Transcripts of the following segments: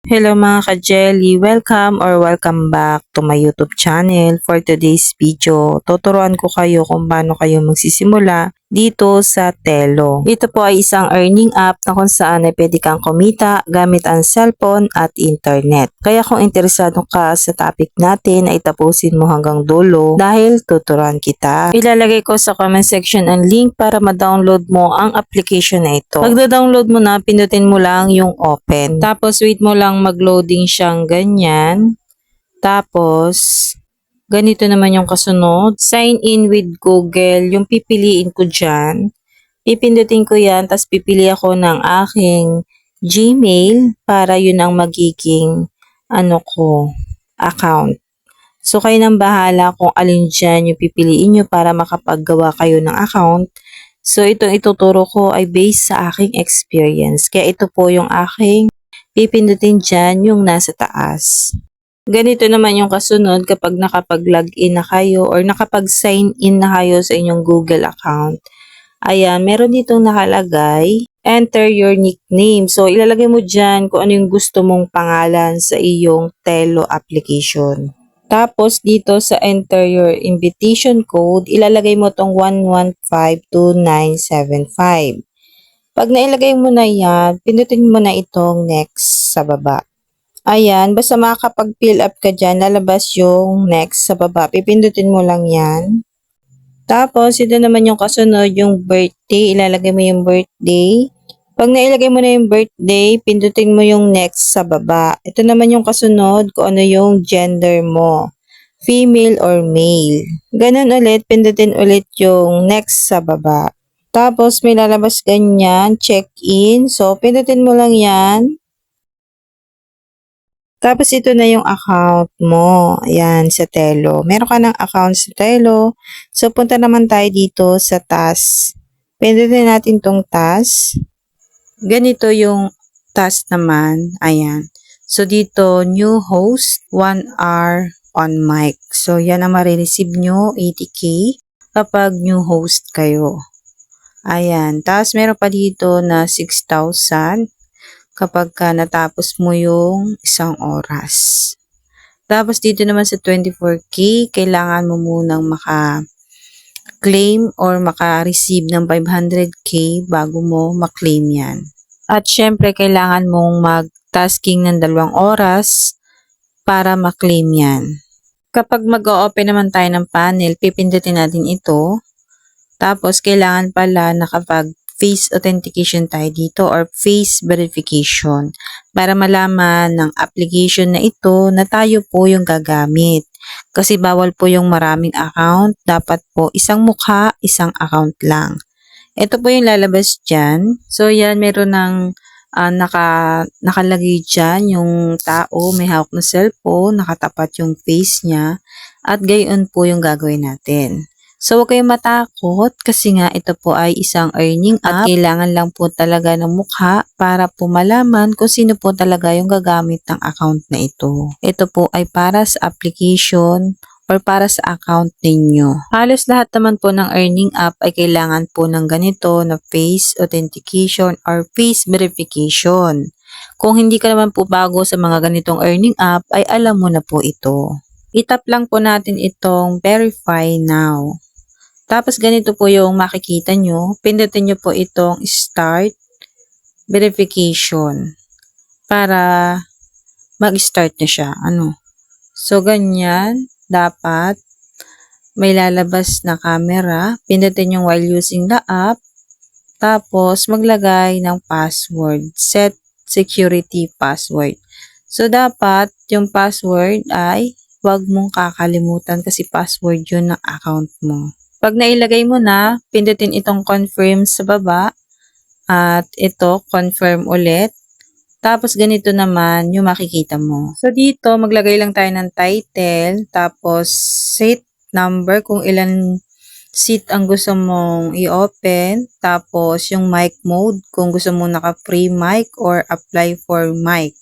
Hello mga ka-jelly! Welcome back to my YouTube channel. For today's video, tuturuan ko kayo kung paano kayo magsisimula dito sa Telo. Ito po ay isang earning app na kung saan ay pwede kang kumita gamit ang cellphone at internet. Kaya kung interesado ka sa topic natin ay tapusin mo hanggang dulo dahil tuturuan kita. Ilalagay ko sa comment section ang link para ma-download mo ang application na ito. Pag download mo na, pindutin mo lang yung open. Tapos wait mo lang mag-loading siyang ganyan. Tapos, ganito naman yung kasunod. Sign in with Google. Yung pipiliin ko dyan. Pipindutin ko yan. Tapos pipili ako ng aking Gmail para yun ang magiging account. So, kayo nang bahala kung alin dyan yung pipiliin nyo para makapaggawa kayo ng account. So, itong ituturo ko ay based sa aking experience. Kaya ito po yung aking pipindutin dyan yung nasa taas. Ganito naman yung kasunod kapag nakapag-login na kayo or nakapag-sign in na kayo sa inyong Google account. Ayan, meron ditong nakalagay, enter your nickname. So, ilalagay mo dyan kung ano yung gusto mong pangalan sa iyong Telo application. Tapos, dito sa enter your invitation code, ilalagay mo tong 1152975. Pag nailagay mo na yan, pindutin mo na itong next sa baba. Ayan, basta makakapag-fill up ka dyan, lalabas yung next sa baba. Pipindutin mo lang yan. Tapos, ito naman yung kasunod, yung birthday. Ilalagay mo yung birthday. Pag nailagay mo na yung birthday, pindutin mo yung next sa baba. Ito naman yung kasunod, kung ano yung gender mo. Female or male. Ganun ulit, pindutin ulit yung next sa baba. Tapos, may lalabas ganyan, check-in. So, pindutin mo lang yan. Tapos, ito na yung account mo. Ayan, sa Telo. Meron ka ng account sa Telo. So, punta naman tayo dito sa task. Pindutin natin tong task. Ganito yung task naman. Ayan. So, dito, new host, 1 hour on mic. So, yan ang marireceive nyo, 80K, kapag new host kayo. Ayan. Tapos, meron pa dito na 6,000 kapag ka natapos mo yung isang oras. Tapos, dito naman sa 24K, kailangan mo munang maka-claim or maka-receive ng 500K bago mo ma-claim yan. At syempre, kailangan mong mag-tasking ng 2 oras para ma-claim yan. Kapag mag-o-open naman tayo ng panel, pipindutin natin ito. Tapos, kailangan pala nakapag-face authentication tayo dito or face verification para malaman ng application na ito na tayo po yung gagamit. Kasi bawal po yung maraming account. Dapat po isang mukha, isang account lang. Ito po yung lalabas dyan. So, yan, meron ng nakalagay dyan yung tao, may hawak na cellphone, nakatapat yung face niya, at gayon po yung gagawin natin. So, huwag kayong matakot kasi nga ito po ay isang earning app. At kailangan lang po talaga ng mukha para po malaman kung sino po talaga yung gagamit ng account na ito. Ito po ay para sa application or para sa account ninyo. Halos lahat naman po ng earning app ay kailangan po ng ganito na face authentication or face verification. Kung hindi ka naman po bago sa mga ganitong earning app, ay alam mo na po ito. I-tap lang po natin itong verify now. Tapos ganito po yung makikita nyo. Pindutin nyo po itong start verification para mag-start na siya. So, ganyan. Dapat may lalabas na camera. Pindutin yung while using the app. Tapos, maglagay ng password. Set security password. So, dapat yung password ay huwag mong kakalimutan kasi password yun ng account mo. Pag nailagay mo na, pindutin itong confirm sa baba. At ito, confirm ulit. Tapos, ganito naman yung makikita mo. So, dito, maglagay lang tayo ng title. Tapos, seat number kung ilan seat ang gusto mong i-open. Tapos, yung mic mode kung gusto mong naka-free mic or apply for mic.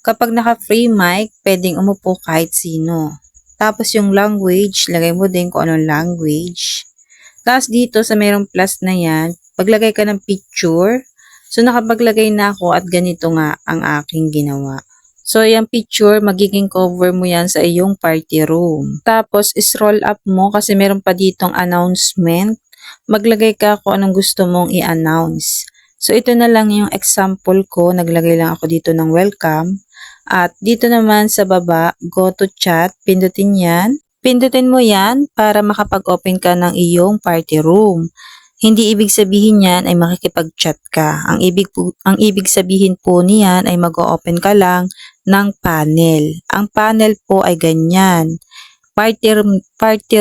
Kapag naka-free mic, pwedeng umupo kahit sino. Tapos, yung language, lagay mo din kung anong language. Tapos, dito sa mayroong plus na yan, paglagay ka ng picture. So, nakapaglagay na ako at ganito nga ang aking ginawa. So, yung picture, magiging cover mo yan sa iyong party room. Tapos, scroll up mo kasi meron pa ditong announcement. Maglagay ka kung anong gusto mong i-announce. So, ito na lang yung example ko. Naglagay lang ako dito ng welcome. At dito naman sa baba, go to chat. Pindutin yan. Pindutin mo yan para makapag-open ka ng iyong party room. Hindi ibig sabihin yan ay makikipag-chat ka. Ang ibig sabihin po niyan ay mag-open ka lang ng panel. Ang panel po ay ganyan. Party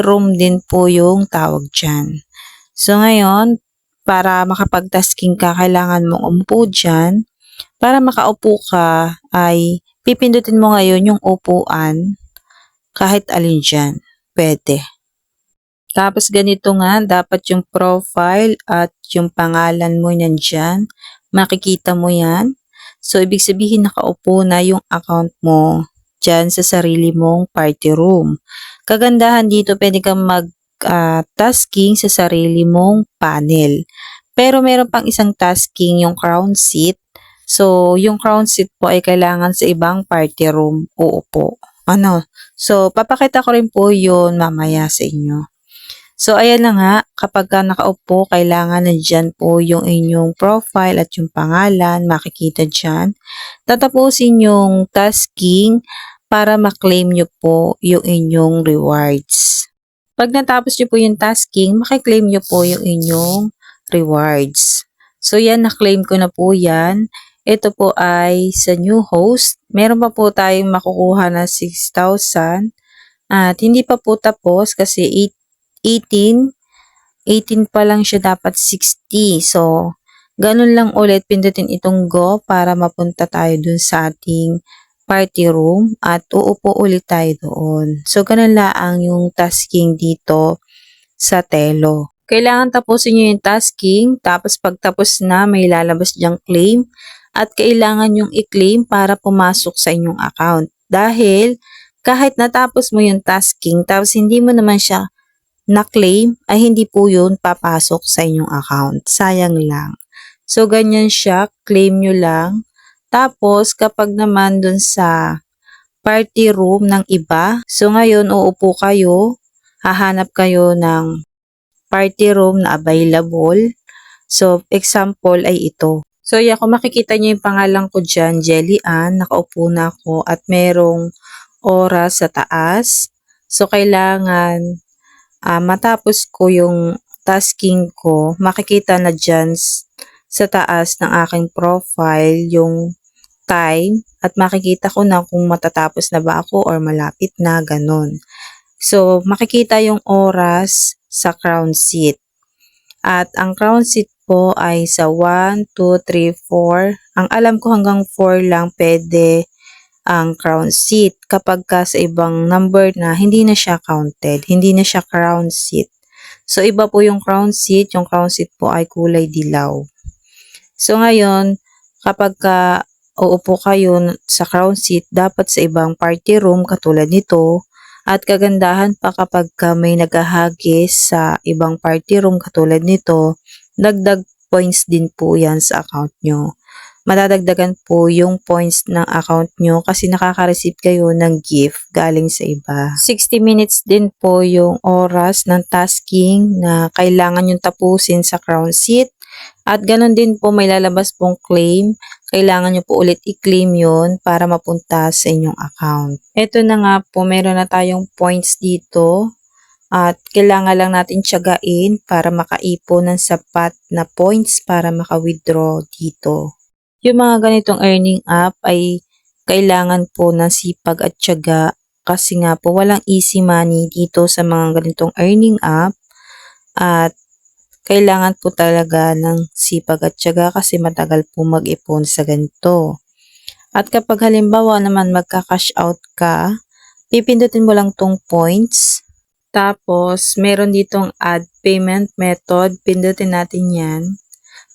room din po yung tawag dyan. So ngayon, para makapag-tasking ka, kailangan mong umupo dyan. Para makaupo ka ay pipindutin mo ngayon yung upuan kahit alin dyan. Pwede. Tapos ganito nga, dapat yung profile at yung pangalan mo nandyan. Makikita mo yan. So, ibig sabihin nakaupo na yung account mo dyan sa sarili mong party room. Kagandahan dito, pwede kang mag-tasking sa sarili mong panel. Pero meron pang isang tasking, yung crown seat. So, yung crown seat po ay kailangan sa ibang party room uupo. So, papakita ko rin po yun mamaya sa inyo. So, ayan na nga, kapag ka nakaupo, kailangan nandyan po yung inyong profile at yung pangalan, makikita dyan. Tatapusin yung tasking para maklaim nyo po yung inyong rewards. Pag natapos nyo po yung tasking, makiklaim nyo po yung inyong rewards. So, yan, naklaim ko na po yan. Ito po ay sa new host. Meron pa po tayong makukuha na 6,000. At hindi pa po tapos kasi 18 pa lang siya, dapat 60. So, ganun lang ulit, pindutin itong go para mapunta tayo dun sa ating party room at uupo ulit tayo doon. So, ganun lang yung tasking dito sa Telo. Kailangan tapusin nyo yung tasking, tapos pagtapos na, may lalabas dyang claim at kailangan yung i-claim para pumasok sa inyong account. Dahil, kahit natapos mo yung tasking, tapos hindi mo naman siya na-claim, ay hindi po yun papasok sa inyong account. Sayang lang. So, ganyan siya. Claim nyo lang. Tapos, kapag naman dun sa party room ng iba, so ngayon, uupo kayo, hahanap kayo ng party room na available. So, example ay ito. So, yeah, kung makikita nyo yung pangalan ko dyan, Jelly Ann, nakaupo na ako at merong oras sa taas. So, kailangan matapos ko yung tasking ko, makikita na dyan sa taas ng aking profile yung time at makikita ko na kung matatapos na ba ako or malapit na, ganun. So, makikita yung oras sa crown seat. At ang crown seat po ay sa 1, 2, 3, 4. Ang alam ko hanggang 4 lang pwede ang crown seat. Kapag ka sa ibang number na, hindi na siya counted. Hindi na siya crown seat. So, iba po yung crown seat. Yung crown seat po ay kulay dilaw. So, ngayon, kapag ka uupo kayo sa crown seat, dapat sa ibang party room katulad nito. At kagandahan pa kapag ka may naghahagis sa ibang party room katulad nito, dagdag points din po yan sa account nyo. Madadagdagan po yung points ng account nyo kasi nakaka-receive kayo ng gift galing sa iba. 60 minutes din po yung oras ng tasking na kailangan yung tapusin sa crown seat. At ganun din po, may lalabas pong claim. Kailangan nyo po ulit i-claim yun para mapunta sa inyong account. Ito na nga po, meron na tayong points dito. At kailangan lang natin tiyagain para makaipon ng sapat na points para maka-withdraw dito. Yung mga ganitong earning app ay kailangan po ng sipag at tiyaga kasi nga po walang easy money dito sa mga ganitong earning app at kailangan po talaga ng sipag at tiyaga kasi matagal po mag-ipon sa ganito. At kapag halimbawa naman magka-cash out ka, pipindutin mo lang tong points. Tapos, meron ditong add payment method. Pindutin natin yan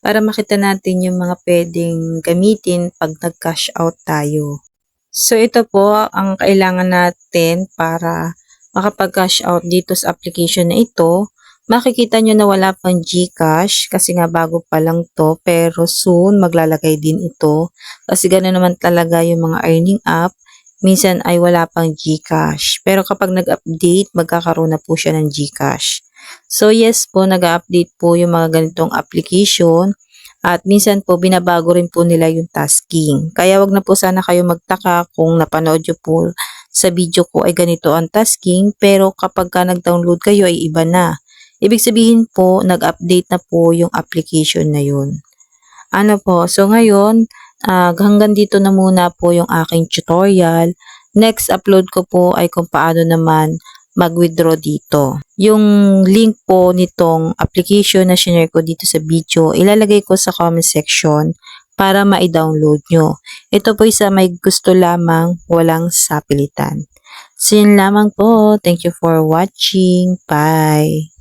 para makita natin yung mga pwedeng gamitin pag nag-cash out tayo. So, ito po ang kailangan natin para makapag-cash out dito sa application na ito. Makikita nyo na wala pang GCash kasi nga bago pa lang to, pero soon maglalagay din ito kasi gano'n naman talaga yung mga earning app. Minsan ay wala pang GCash. Pero kapag nag-update, magkakaroon na po siya ng GCash. So yes po, nag-update po yung mga ganitong application. At minsan po, binabago rin po nila yung tasking. Kaya wag na po sana kayo magtaka kung napanood nyo po sa video ko ay ganito ang tasking. Pero kapag ka nag-download kayo ay iba na. Ibig sabihin po, nag-update na po yung application na yun. Ano po, so ngayon, hanggang dito na muna po yung aking tutorial. Next upload ko po ay kung paano naman mag-withdraw dito. Yung link po nitong application na share ko dito sa video, ilalagay ko sa comment section para ma-download nyo. Ito po isa may gusto lamang, walang sapilitan. So yun lamang po. Thank you for watching. Bye!